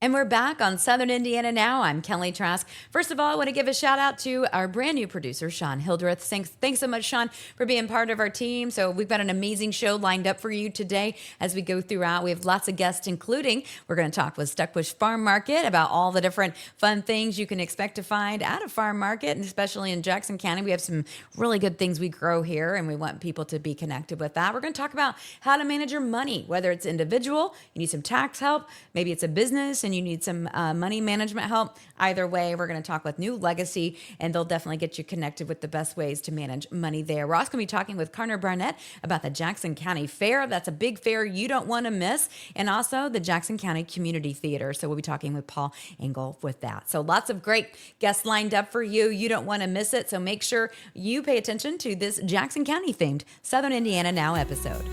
And we're back on Southern Indiana Now. I'm Kelly Trask. First of all, I want to give a shout out to our brand new producer, Sean Hildreth. Thanks so much, Sean, for being part of our team. So we've got an amazing show lined up for you today as we go throughout. We have lots of guests, including we're going to talk with Stuckwisch Farm Market about all the different fun things you can expect to find at a farm market, and especially in Jackson County. We have some really good things we grow here, and we want people to be connected with that. We're going to talk about how to manage your money, whether it's individual, you need some tax help, maybe it's a business, and you need some money management help. Either way, we're going to talk with New Legacy, and they'll definitely get you connected with the best ways to manage money there. We're also going to be talking with Connor Barnett about the Jackson County Fair. That's a big fair you don't want to miss, and also the Jackson County Community Theater. So we'll be talking with Paul Engel with that. So lots of great guests lined up for you. You don't want to miss it, so make sure you pay attention to this Jackson County themed Southern Indiana Now episode.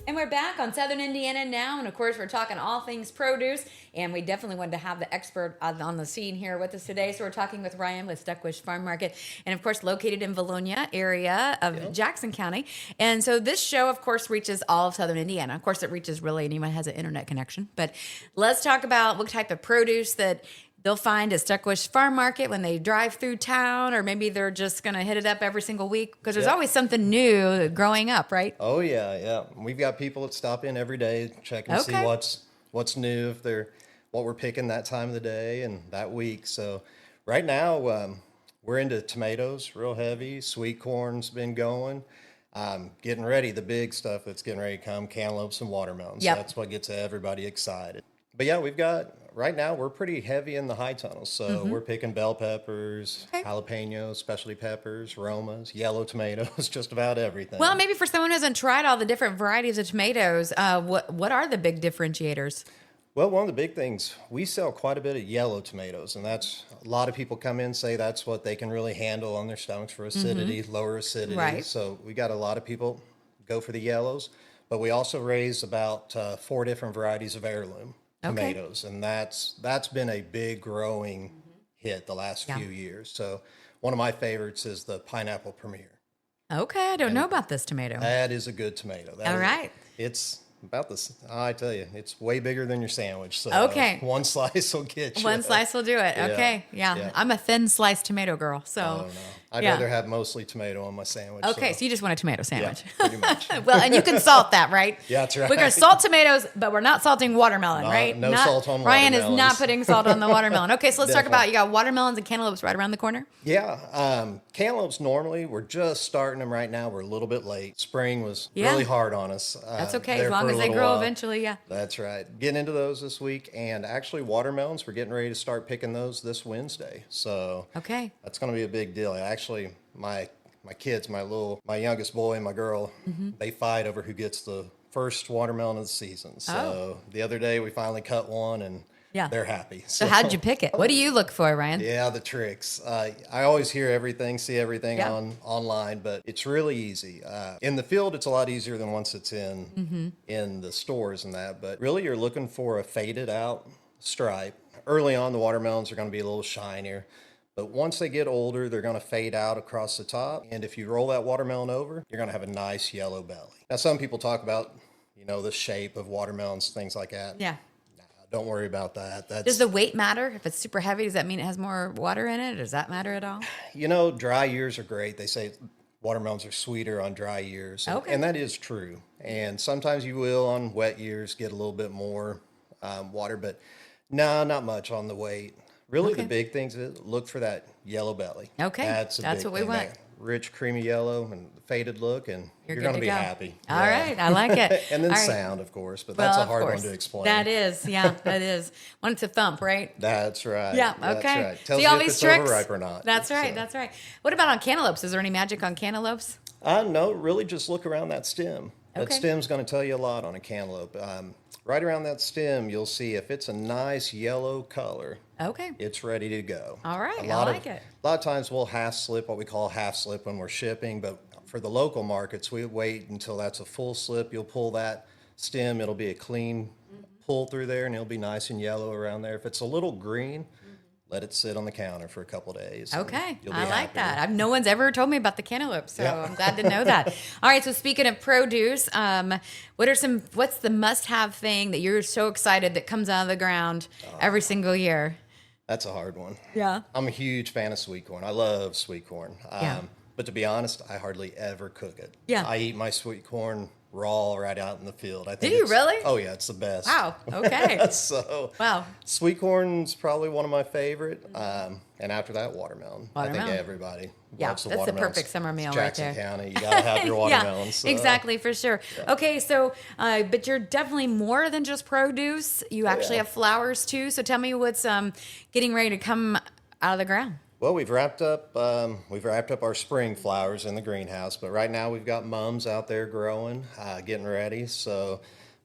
And we're back on Southern Indiana Now, and of course we're talking all things produce, and we definitely wanted to have the expert on the scene here with us today. So we're talking with Ryan with Stuckwisch Farm Market, and of course located in Vallonia area of Jackson County. And so this show, of course, reaches all of Southern Indiana. Of course, it reaches really anyone who has an internet connection. But let's talk about what type of produce that they'll find at Stuckwisch Farm Market when they drive through town, or maybe they're just going to hit it up every single week because there's always something new growing up, right? Oh, yeah. We've got people that stop in every day, check and see what's new, if they're what we're picking that time of the day and that week. So right now, we're into tomatoes, real heavy. Sweet corn's been going. Getting ready, the big stuff that's getting ready to come, cantaloupes and watermelons. Yep. That's what gets everybody excited. But yeah, right now, we're pretty heavy in the high tunnels. So we're picking bell peppers, jalapenos, specialty peppers, Romas, yellow tomatoes, just about everything. Well, maybe for someone who hasn't tried all the different varieties of tomatoes, what are the big differentiators? Well, one of the big things, we sell quite a bit of yellow tomatoes, and that's a lot of people come in and say that's what they can really handle on their stomachs for acidity, lower acidity. Right. So we got a lot of people go for the yellows, but we also raise about 4 different varieties of heirloom tomatoes, and that's been a big growing hit the last few years. So one of my favorites is the Pineapple Premier. Okay, I don't know about this tomato. That is a good tomato. All right. It's about this. I tell you, it's way bigger than your sandwich. So one slice will get you. One slice will do it. Okay, yeah. I'm a thin sliced tomato girl, so. Oh, no. I'd rather have mostly tomato on my sandwich. Okay, so you just want a tomato sandwich. Yeah, pretty much. Well, and you can salt that, right? Yeah, that's right. We're going to salt tomatoes, but we're not salting watermelon, right? No salt on Ryan watermelons. is not putting salt on the watermelon. Okay, so let's talk about, you got watermelons and cantaloupes right around the corner? Yeah, cantaloupes normally, we're just starting them right now. We're a little bit late. Spring was really hard on us. That's okay, as long as they grow eventually, That's right. Getting into those this week, and actually watermelons, we're getting ready to start picking those this Wednesday. So that's going to be a big deal. Actually, my kids, my youngest boy and my girl, they fight over who gets the first watermelon of the season. So the other day we finally cut one, and they're happy. So how'd you pick it? What do you look for, Ryan? Yeah, the tricks. I always hear everything, see everything online, but it's really easy. In the field, it's a lot easier than once it's in the stores and that. But really, you're looking for a faded out stripe. Early on, the watermelons are going to be a little shinier. But once they get older, they're going to fade out across the top. And if you roll that watermelon over, you're going to have a nice yellow belly. Now, some people talk about, the shape of watermelons, things like that. Yeah. Nah, don't worry about that. Does the weight matter? If it's super heavy, does that mean it has more water in it? Does that matter at all? Dry years are great. They say watermelons are sweeter on dry years. And that is true. And sometimes you will on wet years get a little bit more water, but no, not much on the weight. Really, the big things is look for that yellow belly. Okay, that's what we want. That rich, creamy yellow and faded look, and you're going to be happy. All right, I like it. And then sound, of course, but that's a hard one to explain. That is, that is. Want it to thump, right? That's right. Yeah, okay. That's right. Tells See all you if these it's tricks? overripe or not. That's right, that's right. What about on cantaloupes? Is there any magic on cantaloupes? No, really just look around that stem. That stem's going to tell you a lot on a cantaloupe. Right around that stem, you'll see if it's a nice yellow color, it's ready to go. All right, I like it. A lot of times we'll half slip, what we call half slip when we're shipping, but for the local markets, we wait until that's a full slip. You'll pull that stem, it'll be a clean pull through there, and it'll be nice and yellow around there. If it's a little green, let it sit on the counter for a couple days. Okay, You'll be I like happy. that. No one's ever told me about the cantaloupe, so Yeah. I'm glad to know that. All right, so speaking of produce, what's the must-have thing that you're so excited that comes out of the ground every single year? That's a hard one. Yeah. I'm a huge fan of sweet corn. I love sweet corn. Yeah. But to be honest, I hardly ever cook it. Yeah. I eat my sweet corn raw right out in the field. I think Do you it's- really? Oh yeah, it's the best. Wow. Okay. So Wow. sweet corn's probably one of my favorite. And after that, watermelon. I Watermelon. think everybody Yeah, loves the that's the watermelons. perfect summer meal It's right Jackson there. County, you gotta have your watermelons. Yeah, exactly, for sure. Okay, so, but you're definitely more than just produce. You actually have flowers too. So tell me what's getting ready to come out of the ground. Well, we've wrapped up our spring flowers in the greenhouse, but right now we've got mums out there growing, getting ready. So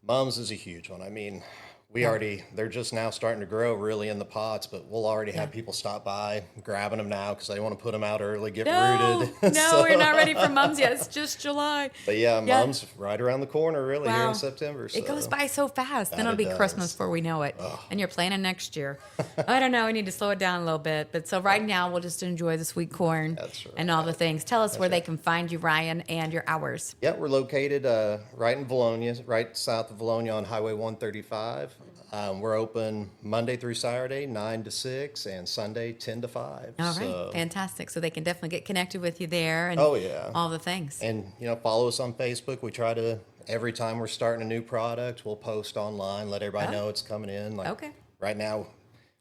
mums is a huge one. I mean, they're just now starting to grow really in the pots, but we'll already have people stop by grabbing them now because they want to put them out early, get rooted. No, we're not ready for mums yet. It's just July. But yeah, mums right around the corner really here Wow. in September. So. It goes by so fast. Then That it'll be it does. Christmas before we know it. And you're planning next year. I don't know. We need to slow it down a little bit. But so right now, we'll just enjoy the sweet corn That's right. and all the things. Tell us where they can find you, Ryan, and your hours. Yeah, we're located right in Vallonia, right south of Vallonia on Highway 135. We're open Monday through Saturday, 9 to 6, and Sunday, 10 to 5. All right. So, Fantastic. So they can definitely get connected with you there and Oh, yeah. all the things. and, follow us on Facebook. We try to, every time we're starting a new product, we'll post online, let everybody know it's coming in. Like Okay. Right now,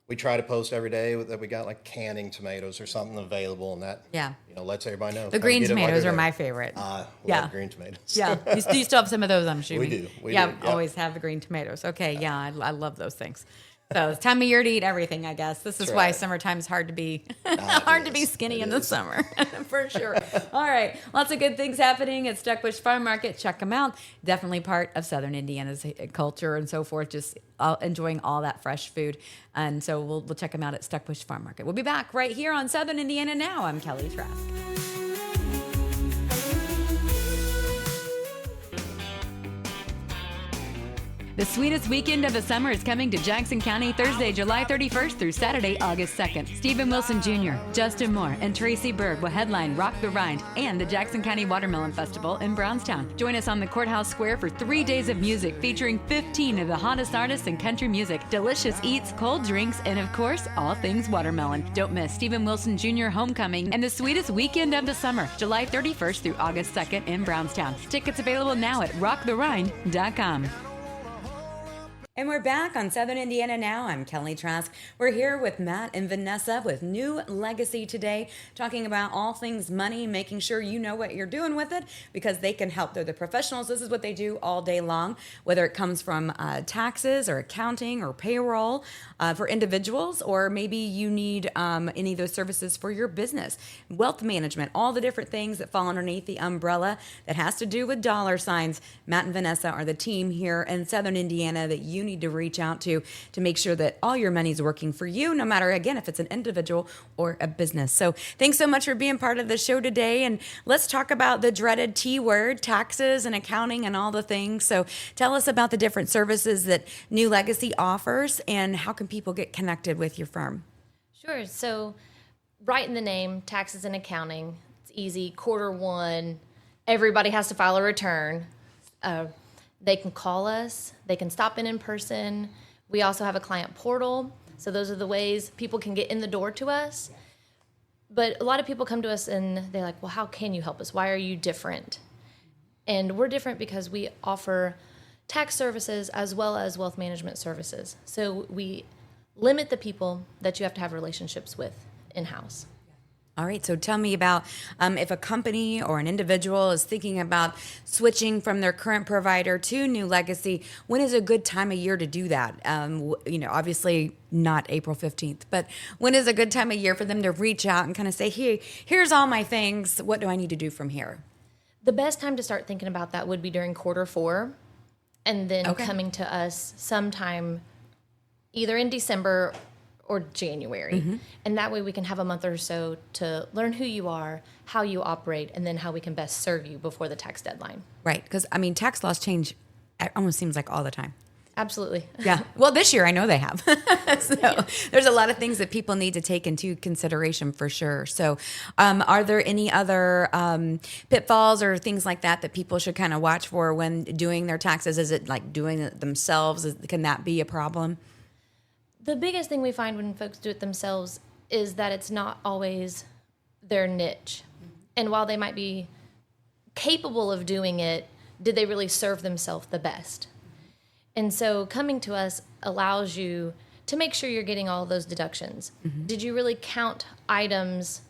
we try to post every day that we got like canning tomatoes or something available, and that lets everybody know. The green tomatoes are my favorite. Love green tomatoes. Yeah. You still have some of those, I'm assuming. We do. Yeah, Yep. always have the green tomatoes. Okay, yeah, I love those things. So it's time of year to eat everything, I guess. This is why right. summertime's hard to be hard to be skinny in the summer, for sure. All right, lots of good things happening at Stuckwisch Farm Market. Check them out. Definitely part of Southern Indiana's culture and so forth. Just enjoying all that fresh food, and so we'll check them out at Stuckwisch Farm Market. We'll be back right here on Southern Indiana Now. I'm Kelly Trask. The sweetest weekend of the summer is coming to Jackson County Thursday, July 31st through Saturday, August 2nd. Stephen Wilson Jr., Justin Moore, and Tracy Berg will headline Rock the Rind and the Jackson County Watermelon Festival in Brownstown. Join us on the Courthouse Square for 3 days of music featuring 15 of the hottest artists in country music, delicious eats, cold drinks, and of course, all things watermelon. Don't miss Stephen Wilson Jr. Homecoming and the sweetest weekend of the summer, July 31st through August 2nd in Brownstown. Tickets available now at rocktherind.com. And we're back on Southern Indiana Now. I'm Kelly Trask. We're here with Matt and Vanessa with New Legacy today, talking about all things money, making sure you know what you're doing with it because they can help. They're the professionals. This is what they do all day long, whether it comes from taxes or accounting or payroll for individuals, or maybe you need any of those services for your business, wealth management, all the different things that fall underneath the umbrella that has to do with dollar signs. Matt and Vanessa are the team here in Southern Indiana that you need to reach out to make sure that all your money is working for you, no matter, again, if it's an individual or a business. So thanks so much for being part of the show today. And let's talk about the dreaded T word, taxes and accounting and all the things. So tell us about the different services that New Legacy offers and how can people get connected with your firm? Sure. So right in the name, taxes and accounting. It's easy. Q1, everybody has to file a return. They can call us. They can stop in person. We also have a client portal. So those are the ways people can get in the door to us. But a lot of people come to us and they're like, well, how can you help us? Why are you different? And we're different because we offer tax services as well as wealth management services. So we limit the people that you have to have relationships with in-house. All right, so tell me about if a company or an individual is thinking about switching from their current provider to New Legacy, when is a good time of year to do that? Obviously not April 15th, but when is a good time of year for them to reach out and kind of say, hey, here's all my things. What do I need to do from here? The best time to start thinking about that would be during Q4 and then coming to us sometime either in December or January. Mm-hmm. And that way we can have a month or so to learn who you are, how you operate, and then how we can best serve you before the tax deadline. Right, because, tax laws change, it almost seems like all the time. Absolutely. Yeah. Well, this year I know they have. So there's a lot of things that people need to take into consideration for sure. So are there any other pitfalls or things like that people should kind of watch for when doing their taxes? Is it like doing it themselves? Can that be a problem? The biggest thing we find when folks do it themselves is that it's not always their niche. And while they might be capable of doing it, did they really serve themselves the best? And so coming to us allows you to make sure you're getting all those deductions. Mm-hmm. Did you really count items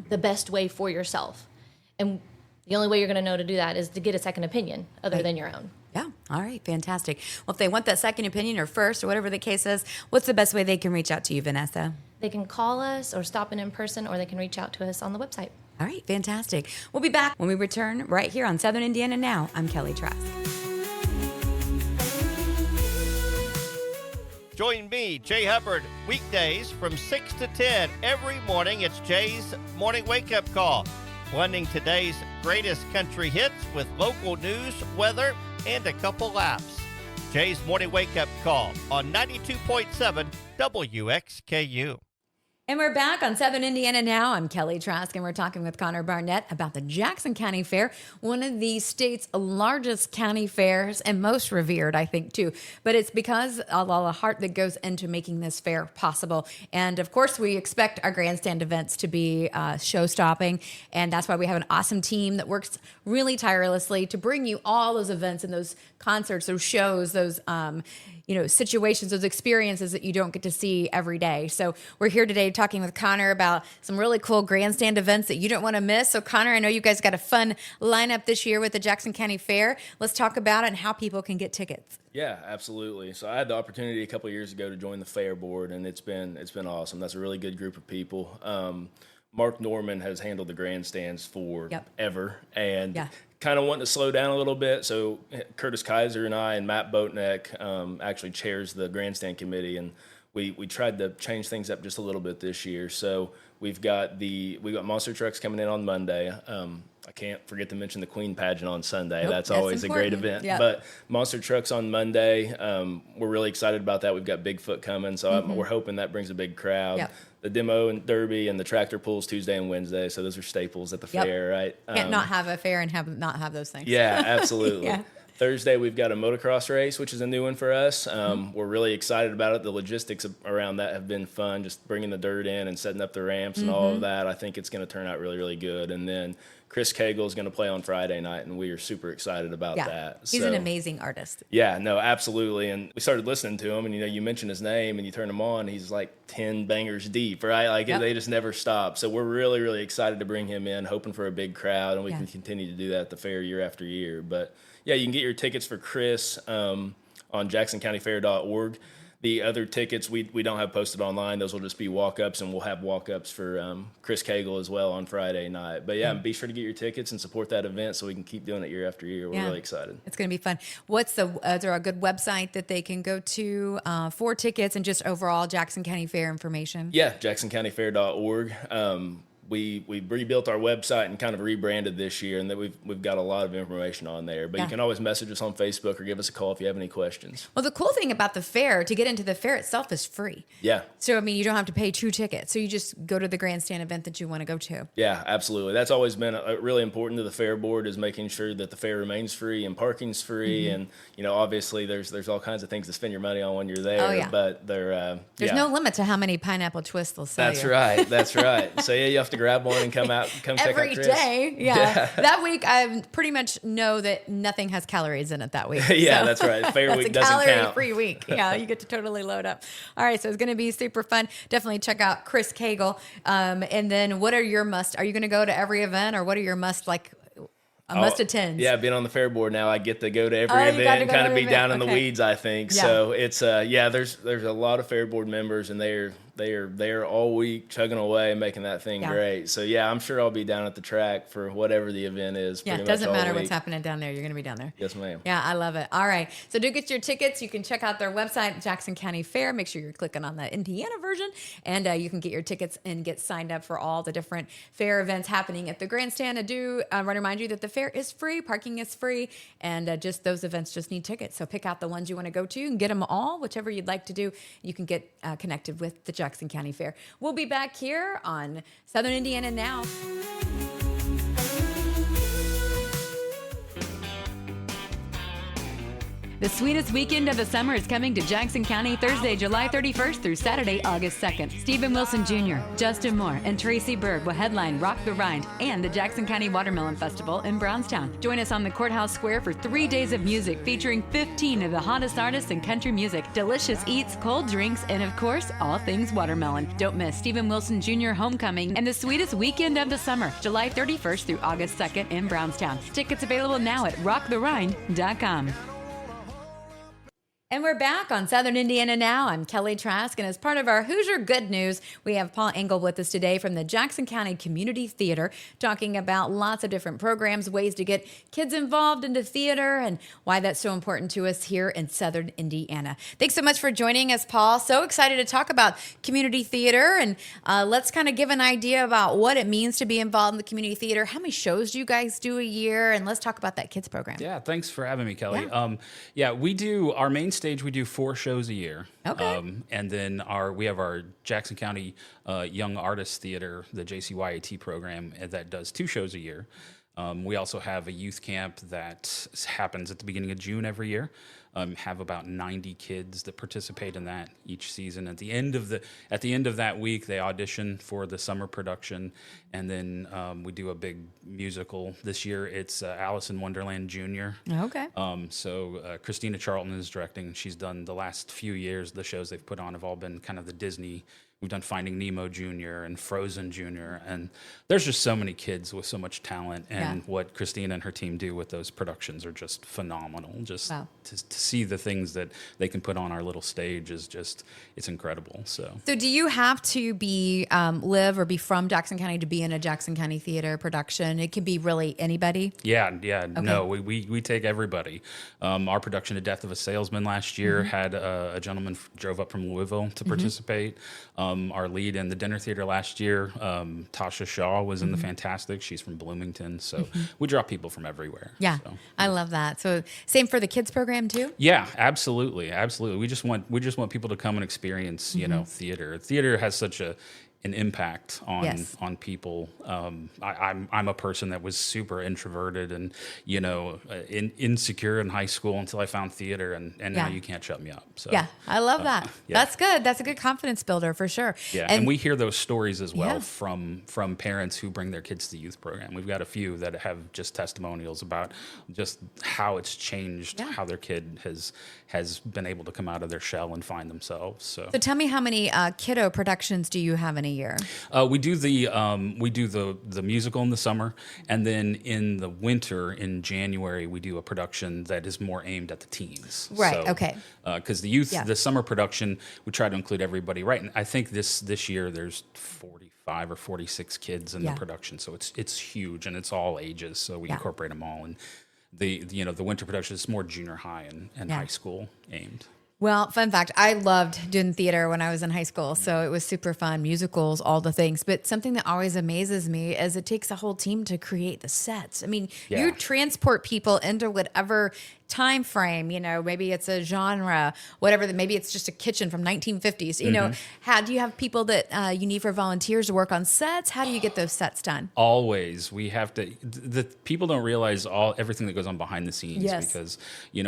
the best way for yourself? And the only way you're going to know to do that is to get a second opinion other than your own. Yeah. All right. Fantastic. Well, if they want that second opinion or first or whatever the case is, what's the best way they can reach out to you, Vanessa? They can call us or stop in person, or they can reach out to us on the website. All right. Fantastic. We'll be back when we return right here on Southern Indiana Now. I'm Kelly Trask. Join me, Jay Hubbard, weekdays from 6 to 10 every morning. It's Jay's Morning Wake Up Call, blending today's greatest country hits with local news, weather, and a couple laughs. Jay's Morning Wake Up Call on 92.7 WXKU. And we're back on Southern Indiana Now. I'm Kelly Trask, and we're talking with Connor Barnett about the Jackson County Fair, one of the state's largest county fairs and most revered, I think, too. But it's because of all the heart that goes into making this fair possible. And, of course, we expect our grandstand events to be show-stopping, and that's why we have an awesome team that works really tirelessly to bring you all those events and those concerts, those shows, those situations, those experiences that you don't get to see every day. So we're here today talking with Connor about some really cool grandstand events that you don't want to miss. So Connor, I know you guys got a fun lineup this year with the Jackson County Fair. Let's talk about it and how people can get tickets. Yeah, absolutely. So I had the opportunity a couple of years ago to join the fair board, and it's been awesome. That's a really good group of people. Mark Norman has handled the grandstands forever, and kind of wanting to slow down a little bit. So Curtis Kaiser and I and Matt Boatneck actually chairs the grandstand committee, and we tried to change things up just a little bit this year. So we've got monster trucks coming in on Monday. I can't forget to mention the Queen pageant on Sunday. Nope, that's always important. A great event. Yep. But monster trucks on Monday, we're really excited about that. We've got Bigfoot coming, so we're hoping that brings a big crowd. Yep. The demo and derby and the tractor pulls Tuesday and Wednesday, so those are staples at the fair, right? Can't not have a fair and not have those things. Yeah, absolutely. Thursday, we've got a motocross race, which is a new one for us. We're really excited about it. The logistics around that have been fun, just bringing the dirt in and setting up the ramps and all of that. I think it's going to turn out really, really good. And then Chris Cagle is going to play on Friday night, and we are super excited about that. He's an amazing artist. Yeah, no, absolutely. And we started listening to him, and you mentioned his name, and you turn him on, he's like 10 bangers deep, right? Like they just never stop. So we're really, really excited to bring him in, hoping for a big crowd, and we can continue to do that at the fair year after year. But yeah, you can get your tickets for Chris on jacksoncountyfair.org. The other tickets we don't have posted online. Those will just be walk-ups, and we'll have walk-ups for Chris Cagle as well on Friday night. But be sure to get your tickets and support that event so we can keep doing it year after year. We're really excited. It's going to be fun. Is there a good website that they can go to for tickets and just overall Jackson County Fair information? Yeah, jacksoncountyfair.org. We rebuilt our website and kind of rebranded this year, and that we've got a lot of information on there. But you can always message us on Facebook or give us a call if you have any questions. Well, the cool thing about the fair, to get into the fair itself, is free. Yeah. So, I mean, you don't have to pay 2 tickets. So you just go to the grandstand event that you want to go to. Yeah, absolutely. That's always been really important to the fair board, is making sure that the fair remains free and parking's free. And, obviously there's all kinds of things to spend your money on when you're there. Oh, yeah. But there's no limit to how many pineapple twists they'll sell you. That's right. So, you have to grab one and come check out Chris. Every day. Yeah. That week, I pretty much know that nothing has calories in it that week. Yeah, that's right. Fair week doesn't count. It's a calorie-free week. Yeah, you get to totally load up. All right, so it's going to be super fun. Definitely check out Chris Cagle. And then what are your are you going to go to every event, or what are your must attend? Yeah, being on the fair board now, I get to go to every event and kind of be down in the weeds, I think. Yeah. So it's there's a lot of fair board members, and they're They are all week chugging away, making that thing great. So yeah, I'm sure I'll be down at the track for whatever the event is. Yeah, it doesn't matter what's happening down there. You're going to be down there. Yes, ma'am. Yeah, I love it. All right. So do get your tickets. You can check out their website, Jackson County Fair. Make sure you're clicking on the Indiana version, and you can get your tickets and get signed up for all the different fair events happening at the grandstand. I do want to remind you that the fair is free, parking is free, and just those events just need tickets. So pick out the ones you want to go to and get them all, whichever you'd like to do. You can get connected with the Jackson County Fair. We'll be back here on Southern Indiana Now. The sweetest weekend of the summer is coming to Jackson County Thursday, July 31st through Saturday, August 2nd. Stephen Wilson Jr., Justin Moore, and Tracy Berg will headline Rock the Rind and the Jackson County Watermelon Festival in Brownstown. Join us on the Courthouse Square for 3 days of music featuring 15 of the hottest artists in country music, delicious eats, cold drinks, and of course, all things watermelon. Don't miss Stephen Wilson Jr. Homecoming and the sweetest weekend of the summer, July 31st through August 2nd in Brownstown. Tickets available now at rocktherrind.com. And we're back on Southern Indiana Now. I'm Kelly Trask, and as part of our Hoosier Good News, we have Paul Engel with us today from the Jackson County Community Theater, talking about lots of different programs, ways to get kids involved into theater, and why that's so important to us here in Southern Indiana. Thanks so much for joining us, Paul. So excited to talk about community theater, and let's kind of give an idea about what it means to be involved in the community theater. How many shows do you guys do a year? And let's talk about that kids program. Yeah, thanks for having me, Kelly. We do our main stage. We do 4 shows a year. Okay. And then we have our Jackson County Young Artists Theater, the JCYAT program, that does 2 shows a year. We also have a youth camp that happens at the beginning of June every year. Have about 90 kids that participate in that each season. At the end of that week, they audition for the summer production, and then we do a big musical. This year, it's Alice in Wonderland Jr. Okay. So Christina Charlton is directing. She's done the last few years. The shows they've put on have all been kind of the Disney. We've done Finding Nemo Jr. and Frozen Jr. And there's just so many kids with so much talent. And what Christina and her team do with those productions are just phenomenal. Just to see the things that they can put on our little stage is just, it's incredible. So do you have to be live or be from Jackson County to be in a Jackson County theater production? It can be really anybody? Yeah. Okay. No, we take everybody. Our production, A Death of a Salesman, last year had a gentleman drove up from Louisville to participate. Our lead in the dinner theater last year, Tasha Shaw, was in the Fantastic. She's from Bloomington. So we draw people from everywhere. Yeah, so, I love that. So same for the kids program too? Yeah, absolutely. We just want people to come and experience, theater. Theater has such an impact on people. I'm a person that was super introverted and insecure in high school until I found theater, and now you can't shut me up. So I love that. That's good. That's a good confidence builder for sure. Yeah, and we hear those stories as well from parents who bring their kids to the youth program. We've got a few that have just testimonials about just how it's changed, how their kid has been able to come out of their shell and find themselves. So tell me, how many kiddo productions do you have in a year? We do the musical in the summer, and then in the winter, in January, we do a production that is more aimed at the teens. Right. So, okay. Because the the summer production, we try to include everybody. Right. And I think this year there's 45 or 46 kids in the production, so it's huge and it's all ages. So we incorporate them all. And the winter production is more junior high and high school aimed. Well, fun fact, I loved doing theater when I was in high school, so it was super fun, musicals, all the things. But something that always amazes me is it takes a whole team to create the sets. I mean, you transport people into whatever time frame, maybe it's a genre, whatever, maybe it's just a kitchen from 1950s. How do you have people that you need for volunteers to work on sets? How do you get those sets done? Always. We have to, the people don't realize everything that goes on behind the scenes because,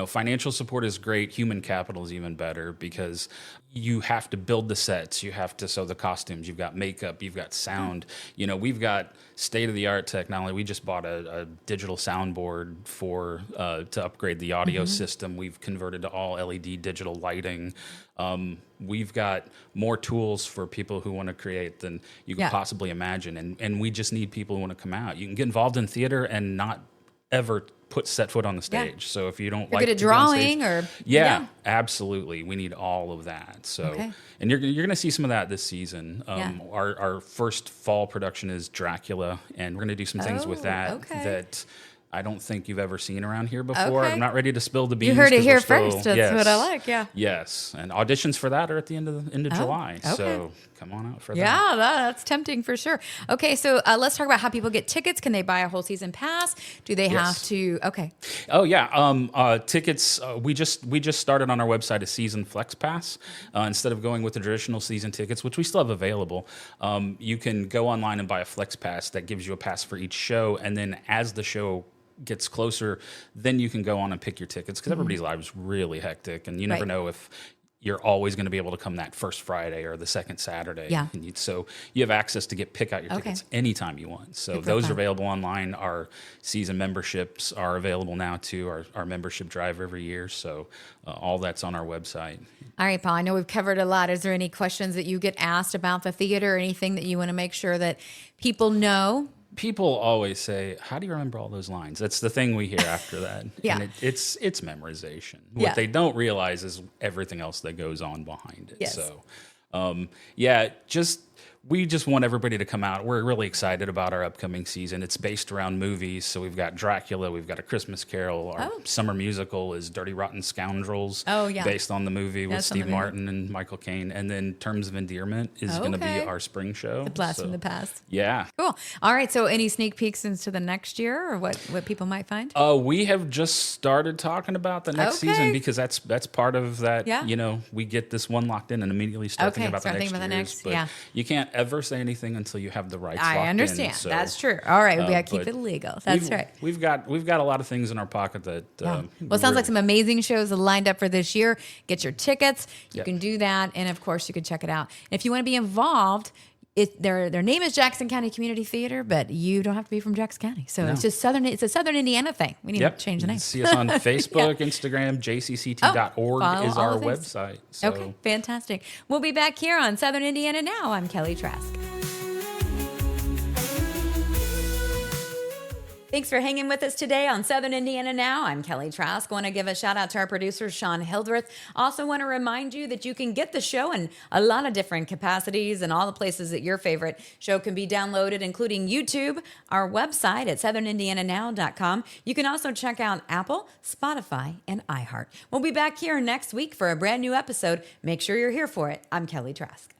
financial support is great. Human capital is even better because you have to build the sets. You have to sew the costumes. You've got makeup. You've got sound. We've got state-of-the-art technology. We just bought a digital soundboard to upgrade the audio system. We've converted to all LED digital lighting. We've got more tools for people who want to create than you could possibly imagine. And we just need people who want to come out. You can get involved in theater and not ever set foot on the stage. So if you don't You're like good at to be on stage- drawing or absolutely, we need all of that. So Okay. and you're going to see some of that this season. Our first fall production is Dracula, and we're going to do some things with that that I don't think you've ever seen around here before. Okay. I'm not ready to spill the beans. You heard it 'cause here we're still- first. That's what I like. Yeah. Yes, and auditions for that are at the end of July. okay. So come on out for that. Yeah, that's tempting for sure. Okay, so let's talk about how people get tickets. Can they buy a whole season pass? Do they have to? Okay. Oh yeah, tickets. We just started on our website a season flex pass. Instead of going with the traditional season tickets, which we still have available, you can go online and buy a flex pass that gives you a pass for each show, and then as the show gets closer, then you can go on and pick your tickets because everybody's lives really hectic, and you never know if you're always going to be able to come that first Friday or the second Saturday. Yeah. And so you have access to pick out your tickets anytime you want. So those are available online. Our season memberships are available now too. Our membership drive every year. So all that's on our website. All right, Paul, I know we've covered a lot. Is there any questions that you get asked about the theater or anything that you want to make sure that people know? People always say, "How do you remember all those lines?" That's the thing we hear after that. Yeah. And it's memorization. What they don't realize is everything else that goes on behind it. Yes. So, we just want everybody to come out. We're really excited about our upcoming season. It's based around movies. So we've got Dracula, we've got A Christmas Carol. Our summer musical is Dirty Rotten Scoundrels, based on the movie with Steve Martin and Michael Caine. And then Terms of Endearment is going to be our spring show. The blast from the past. Yeah. Cool. All right, so any sneak peeks into the next year or what people might find? We have just started talking about the next season because that's part of that. Yeah. You know, we get this one locked in and immediately start thinking about the next year's. But you can't ever say anything until you have the rights locked in. I understand. So, that's true. All right, we got to keep it legal. That's right. We've got a lot of things in our pocket that. Well, it sounds like some amazing shows lined up for this year. Get your tickets. You can do that, and of course, you can check it out. And if you want to be involved. Their name is Jackson County Community Theater, but you don't have to be from Jackson County. So it's just It's a Southern Indiana thing. We need to change the name. See us on Facebook, Instagram, jcct.org is our website. So. Okay, fantastic. We'll be back here on Southern Indiana Now. I'm Kelly Trask. Thanks for hanging with us today on Southern Indiana Now. I'm Kelly Trask. Want to give a shout out to our producer, Sean Hildreth. Also want to remind you that you can get the show in a lot of different capacities and all the places that your favorite show can be downloaded, including YouTube, our website at southernindiananow.com. You can also check out Apple, Spotify, and iHeart. We'll be back here next week for a brand new episode. Make sure you're here for it. I'm Kelly Trask.